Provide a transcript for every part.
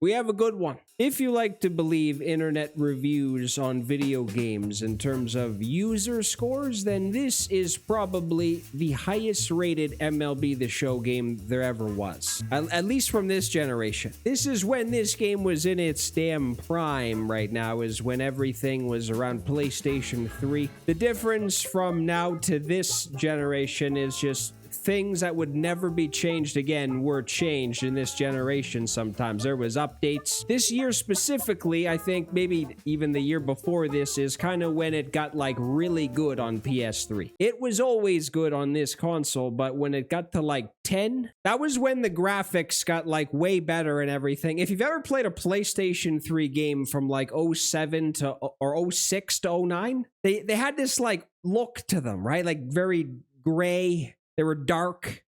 We have a good one. If you like to believe internet reviews on video games in terms of user scores, then this is probably the highest rated MLB The Show game there ever was. At least from this generation. This is when this game was in its damn prime right now, is when everything was around PlayStation 3. The difference from now to this generation is just things that would never be changed again were changed in this generation sometimes. There was updates. This year specifically, I think maybe even the year before this is kind of when it got like really good on PS3. It was always good on this console, but when it got to like 10, that was when the graphics got like way better and everything. If you've ever played a PlayStation 3 game from like 07 to or 06 to 09, they had this like look to them, right? Like very gray. They were dark.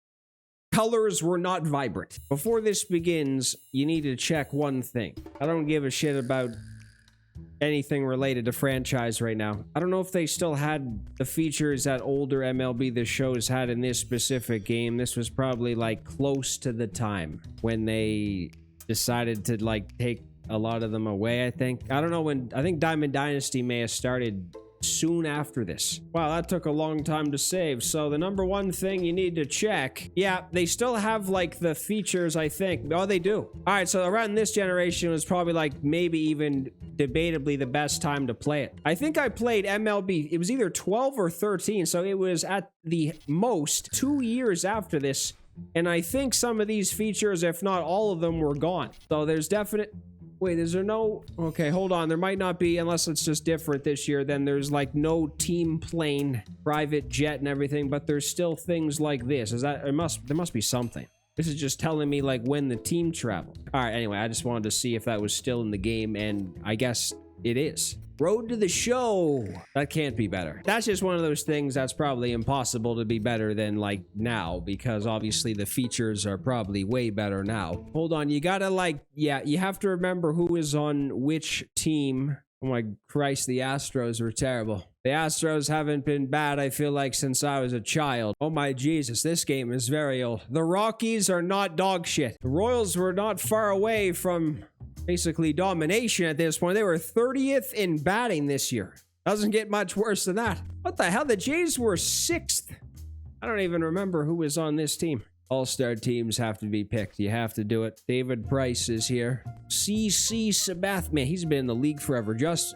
Colors were not vibrant. Before this begins, you need to check one thing. I don't give a shit about anything related to franchise right now. I don't know if they still had the features that older MLB The Shows had in this specific game. This was probably like close to the time when they decided to like take a lot of them away, I think. I don't know when. I think Diamond Dynasty may have started soon after this. Wow, that took a long time to save. So the number one thing you need to check, yeah, they still have like the features, I think. Oh, they do. All right, so around this generation was probably like maybe even debatably the best time to play it. I think I played MLB, it was either 12 or 13, so it was at the most 2 years after this, and I think some of these features, if not all of them, were gone. So there's definite... Wait, is there no... Okay, hold on. There might not be, unless it's just different this year. Then there's like no team plane, private jet and everything, but there's still things like this. Is that... There must be something. This is just telling me like when the team traveled. All right, anyway, I just wanted to see if that was still in the game, and I guess it is. Road to the Show. That can't be better. That's just one of those things that's probably impossible to be better than like now, because obviously the features are probably way better now. Hold on, you gotta like, yeah, you have to remember who is on which team. Oh my Christ, the Astros were terrible. The Astros haven't been bad, I feel like, since I was a child. Oh my Jesus, this game is very old. The Rockies are not dog shit. The Royals were not far away from basically domination at this point. They were 30th in batting this year. Doesn't get much worse than that. What the hell? The Jays were 6th. I don't even remember who was on this team. All-star teams have to be picked. You have to do it. David Price is here. CC Sabath. Man, he's been in the league forever. Justin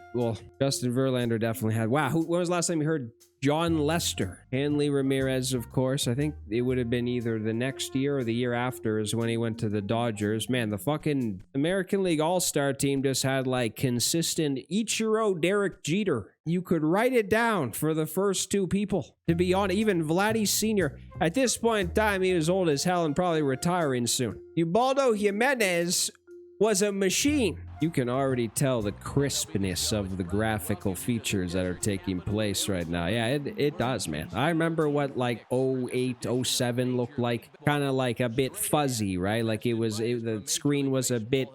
Verlander definitely had. Wow, when was the last time you heard John Lester? Hanley Ramirez, of course. I think it would have been either the next year or the year after is when he went to the Dodgers. Man, the fucking American League All-Star team just had like consistent Ichiro, Derek Jeter. You could write it down for the first two people to be on. Even Vladdy Sr. At this point in time, he was old as hell and probably retiring soon. Ubaldo Jimenez was a machine. You can already tell the crispness of the graphical features that are taking place right now. Yeah, it does, man. I remember what like 08, 07 looked like. Kind of like a bit fuzzy, right? Like the screen was a bit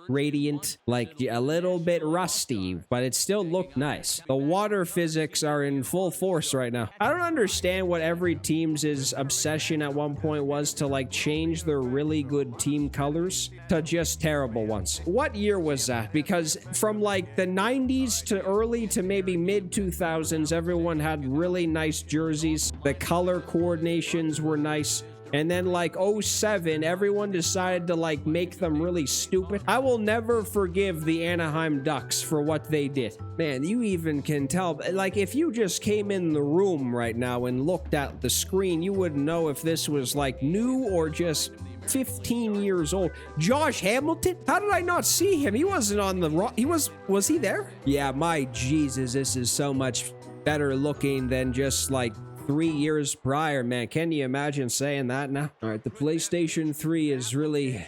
radiant, like a little bit rusty, but it still looked nice. The water physics are in full force right now. I don't understand what every team's obsession at one point was to like change their really good team colors to just terrible ones. What year was that? Because from like the 90s to early to maybe mid 2000s, everyone had really nice jerseys. The color coordinations were nice. And then like 07, everyone decided to like make them really stupid. I will never forgive the Anaheim Ducks for what they did. Man, you even can tell, like if you just came in the room right now and looked at the screen, you wouldn't know if this was like new or just 15 years old. Josh Hamilton? How did I not see him? He wasn't on the was he there? Yeah, my Jesus, this is so much better looking than just like 3 years prior, man. Can you imagine saying that now? All right, the PlayStation 3 is really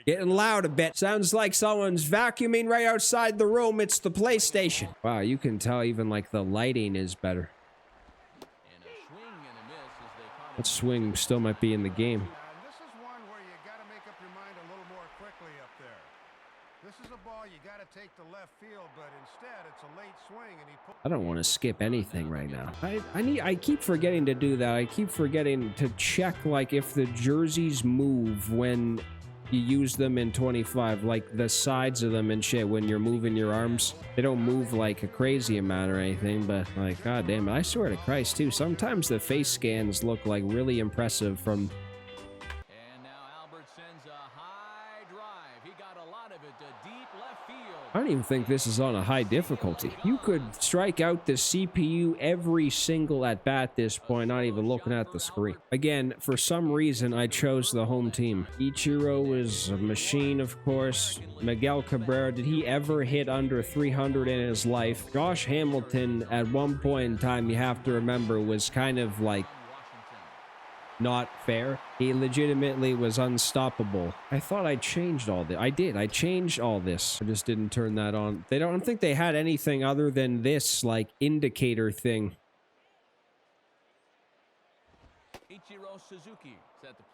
getting loud a bit. Sounds like someone's vacuuming right outside the room. It's the PlayStation. Wow, you can tell even like the lighting is better. That swing still might be in the game. This is one where you got to make up your mind a little more quickly up there. This is a ball you got to take to left field, but instead it's a late swing and he I don't want to skip anything right now. I keep forgetting to do that. I keep forgetting to check like if the jerseys move when you use them in 25, like the sides of them and shit when you're moving your arms. They don't move like a crazy amount or anything, but like, god damn it, I swear to Christ too, sometimes the face scans look like really impressive from... And now Albert sends a high drive. He got a lot of it to deep left field. I don't even think this is on a high difficulty. You could strike out the CPU every single at bat this point, not even looking at the screen. Again, for some reason, I chose the home team. Ichiro is a machine, of course. Miguel Cabrera, did he ever hit under 300 in his life? Josh Hamilton, at one point in time, you have to remember, was kind of like not fair. He legitimately was unstoppable. I thought I changed all this. I did. I changed all this. I just didn't turn that on. I don't think they had anything other than this, like, indicator thing. Ichiro Suzuki.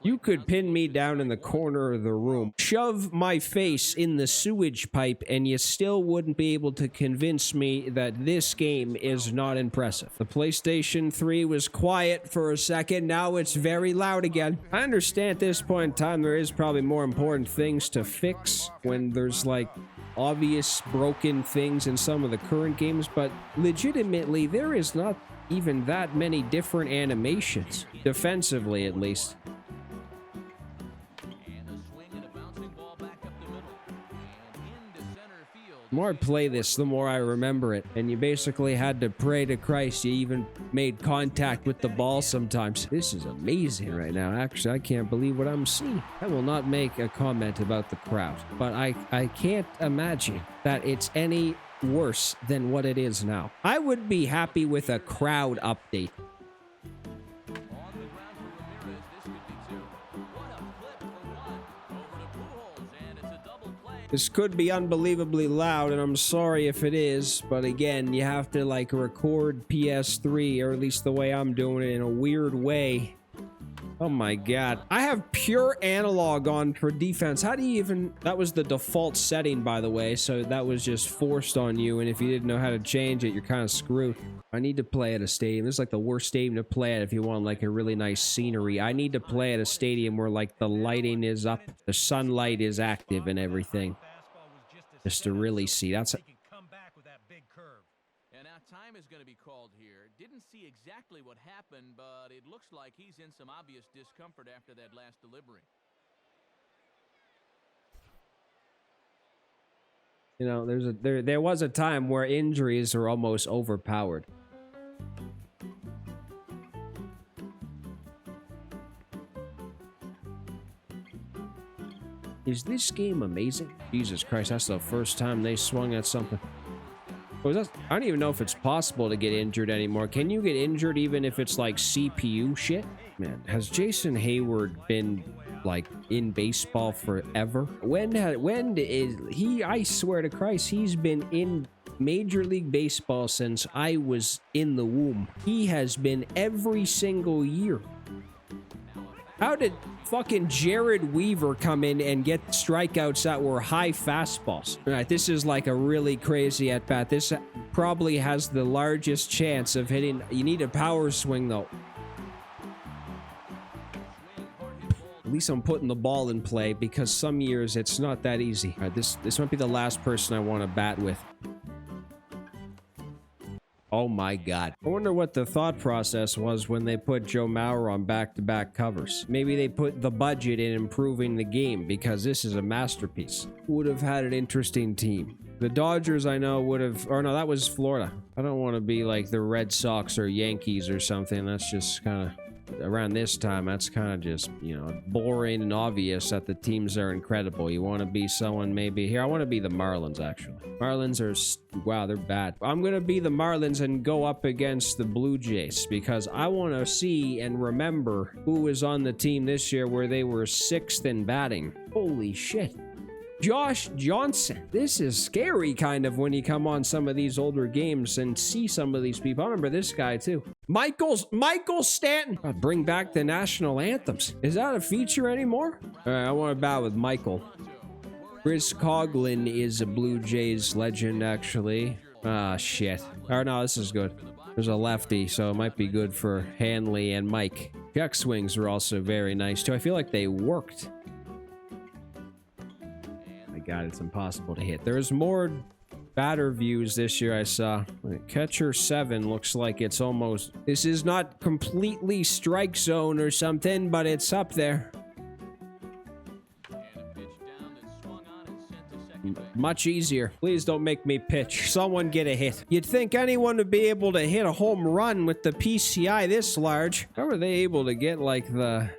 You could pin me down in the corner of the room, shove my face in the sewage pipe, and you still wouldn't be able to convince me that this game is not impressive. The PlayStation 3 was quiet for a second, now it's very loud again. I understand at this point in time there is probably more important things to fix when there's like obvious broken things in some of the current games, but legitimately there is not even that many different animations, defensively at least. The more I play this, the more I remember it. And you basically had to pray to Christ you even made contact with the ball sometimes. This is amazing right now. Actually, I can't believe what I'm seeing. I will not make a comment about the crowd, but I can't imagine that it's any worse than what it is now. I would be happy with a crowd update. This could be unbelievably loud, and I'm sorry if it is, but again, you have to like record PS3, or at least the way I'm doing it, in a weird way. Oh my god. I have pure analog on for defense. How do you even... That was the default setting, by the way, so that was just forced on you, and if you didn't know how to change it, you're kind of screwed. I need to play at a stadium. This is like the worst stadium to play at if you want like a really nice scenery. I need to play at a stadium where like the lighting is up, the sunlight is active and everything. Just to really see. That's... Time is going to be called here. Didn't see exactly what happened, but it looks like he's in some obvious discomfort after that last delivery. You know, there was a time where injuries are almost overpowered. Is this game amazing? Jesus Christ, that's the first time they swung at something. I don't even know if it's possible to get injured anymore. Can you get injured even if it's like CPU shit? Man, has Jason Hayward been like in baseball forever? When is he? I swear to Christ, he's been in Major League Baseball since I was in the womb. He has been every single year. How did fucking Jared Weaver come in and get strikeouts that were high fastballs? All right, this is like a really crazy at bat. This probably has the largest chance of hitting. You need a power swing though. At least I'm putting the ball in play because some years it's not that easy. All right, this might be the last person I want to bat with. Oh my god. I wonder what the thought process was when they put Joe Mauer on back-to-back covers. Maybe they put the budget in improving the game because this is a masterpiece. Would have had an interesting team. The Dodgers, I know, would have... Or no, that was Florida. I don't want to be like the Red Sox or Yankees or something. That's just kind of... Around this time, that's kind of just, you know, boring and obvious that the teams are incredible. You want to be someone maybe... Here, I want to be the Marlins, actually. Marlins are... Wow, they're bad. I'm going to be the Marlins and go up against the Blue Jays because I want to see and remember who was on the team this year where they were 6th in batting. Holy shit. Josh Johnson. This is scary kind of when you come on some of these older games and see some of these people. I remember this guy too. Michael Stanton. God, bring back the national anthems. Is that a feature anymore? All right, I want to bat with Michael. Chris Coughlin is a Blue Jays legend, actually. Ah, shit. Oh, no, this is good. There's a lefty, so it might be good for Hanley and Mike. Check swings are also very nice, too. I feel like they worked. God, it's impossible to hit. There's more batter views this year I saw. Catcher 7 looks like it's almost... This is not completely strike zone or something, but it's up there. Much easier. Please don't make me pitch. Someone get a hit. You'd think anyone would be able to hit a home run with the PCI this large. How are they able to get like the...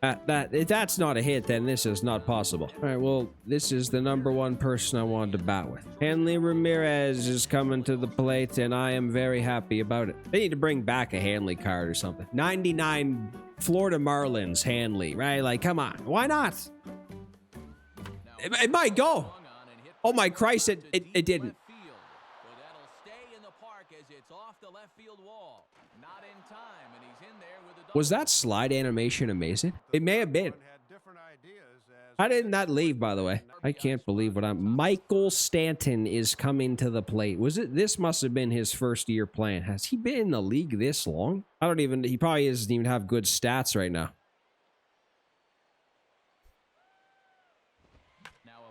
If that's not a hit, then this is not possible. All right, well, this is the #1 person I wanted to bat with. Hanley Ramirez is coming to the plate, and I am very happy about it. They need to bring back a Hanley card or something. 99 Florida Marlins Hanley, right? Like, come on. Why not? It might go. Oh, my Christ, it didn't. Was that slide animation amazing? It may have been. How did that leave, by the way? I can't believe what I'm... Michael Stanton is coming to the plate. Was it... This must have been his first year playing. Has he been in the league this long? I don't even... He probably doesn't even have good stats right now.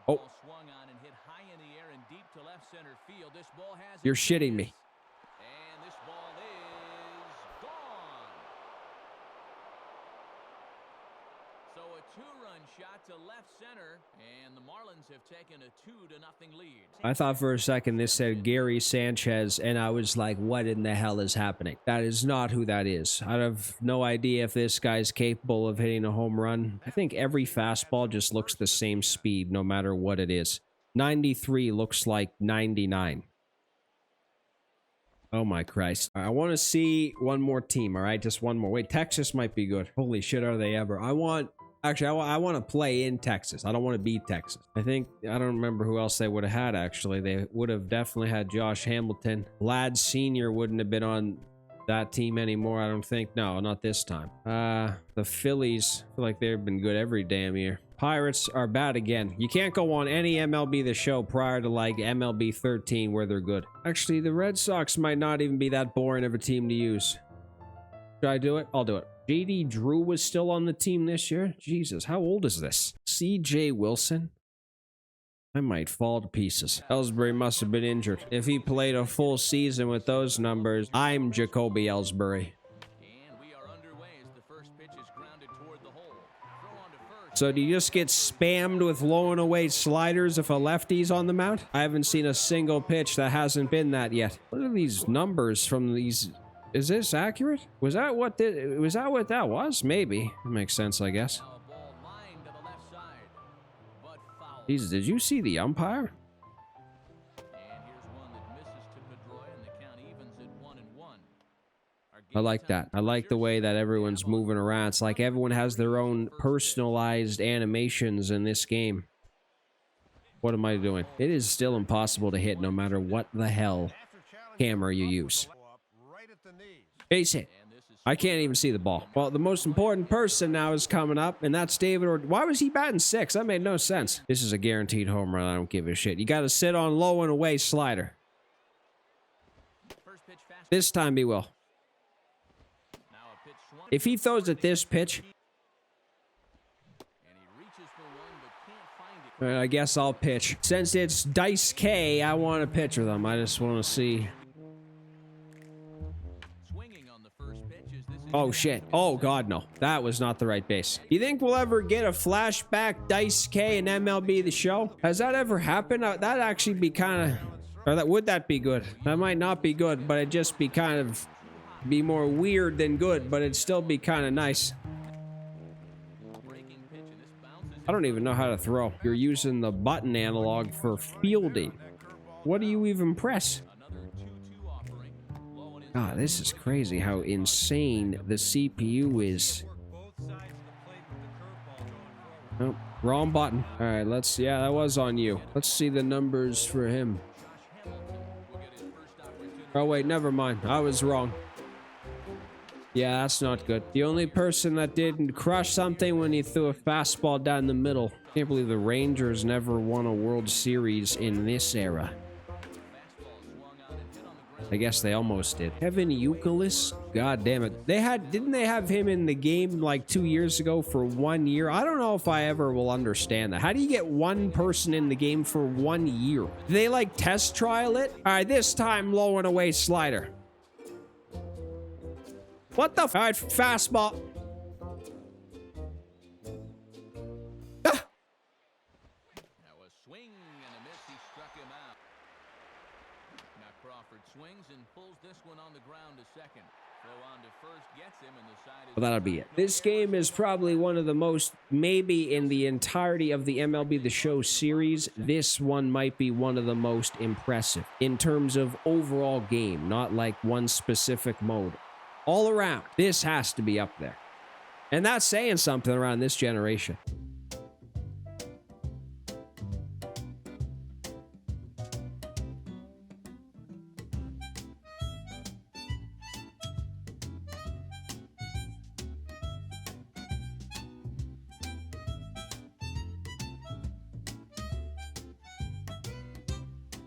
Oh. You're shitting me. Shot to left center, and the Marlins have taken a 2-0 lead. I thought for a second this said Gary Sanchez, and I was like, what in the hell is happening? That is not who that is. I have no idea if this guy's capable of hitting a home run. I think every fastball just looks the same speed, no matter what it is. 93 looks like 99. Oh my Christ. I want to see one more team, all right? Just one more. Wait, Texas might be good. Holy shit, are they ever. Actually, I want to play in Texas. I don't want to beat Texas. I don't remember who else they would have had, actually. They would have definitely had Josh Hamilton. Ladd Sr. wouldn't have been on that team anymore, I don't think. No, not this time. The Phillies, I feel like they've been good every damn year. Pirates are bad again. You can't go on any MLB The Show prior to, like, MLB 13 where they're good. Actually, the Red Sox might not even be that boring of a team to use. Should I do it? I'll do it. JD Drew was still on the team this year? Jesus, how old is this? CJ Wilson? I might fall to pieces. Ellsbury must have been injured. If he played a full season with those numbers, I'm Jacoby Ellsbury. So do you just get spammed with low and away sliders if a lefty's on the mound? I haven't seen a single pitch that hasn't been that yet. What are these numbers from these... Is this accurate? Was that what that was? Maybe. It makes sense, I guess. Jesus, did you see the umpire? I like that. I like the way that everyone's moving around. It's like everyone has their own personalized animations in this game. What am I doing? It is still impossible to hit no matter what the hell camera you use. Base hit. I can't even see the ball. Well, the most important person now is coming up, and that's David. Or why was he batting 6? That made no sense. This is a guaranteed home run. I don't give a shit. You got to sit on low and away slider. This time he will. If he throws at this pitch, I guess I'll pitch. Since it's Dice K, I want to pitch with him. I just want to see. Oh, shit. Oh, God, no. That was not the right base. You think we'll ever get a flashback Dice K and MLB The Show? Has that ever happened? That'd actually be kind of... Or would that be good? That might not be good, but it'd just be kind of... Be more weird than good, but it'd still be kind of nice. I don't even know how to throw. You're using the button analog for fielding. What do you even press? God, this is crazy how insane the CPU is. Oh, wrong button. All right, let's... Yeah, that was on you. Let's see the numbers for him. Oh, wait, never mind. I was wrong. Yeah, that's not good. The only person that didn't crush something when he threw a fastball down the middle. Can't believe the Rangers never won a World Series in this era. I guess they almost did. KevinGohD? God damn it. Didn't they have him in the game like 2 years ago for 1 year? I don't know if I ever will understand that. How do you get one person in the game for 1 year? Do they like test trial it? All right, this time low and away slider. What the f? All right, fastball. Ah. Now a swing and a miss. He struck him out. Now Crawford swings and pulls this one on the ground to second. Throw on to first, gets him, and the side is... Well, that'll be it. This game is probably one of the most, maybe in the entirety of the MLB The Show series, this one might be one of the most impressive in terms of overall game, not like one specific mode. All around, this has to be up there. And that's saying something around this generation.